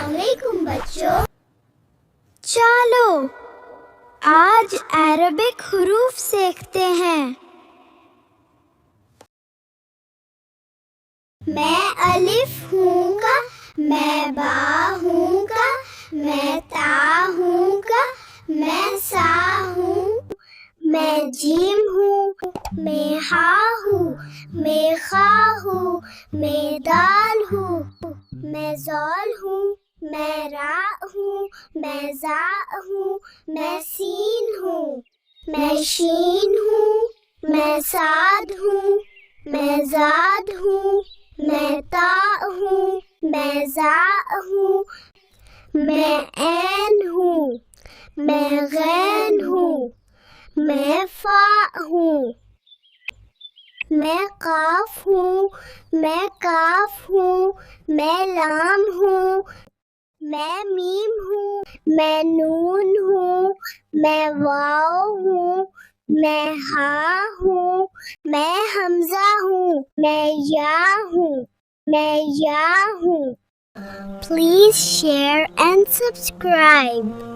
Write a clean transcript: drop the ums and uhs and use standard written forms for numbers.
علیکم بچوں. چلو آج عربک حروف سیکھتے ہیں. میں الف ہوں گا، میں با ہوں گا، میں تا ہوں گا، میں سا ہوں، میں جیم ہوں، میں ہا ہوں، میں خا ہوں، میں دال ہوں، میں زال ہوں، میں را ہوں، میں زا ہوں، میں سین ہوں، میں شین ہوں، میں صاد ہوں، میں زاد ہوں، میں تا ہوں، میں زا ہوں، میں عین ہوں، میں غین ہوں، میں فا ہوں، میں قاف ہوں، میں کاف ہوں، میں لام ہوں، میں میم ہوں، میں نون ہوں، میں واو ہوں، میں ہا ہوں، میں حمزہ ہوں، میں یا ہوں، میں یا ہوں. Please share and subscribe.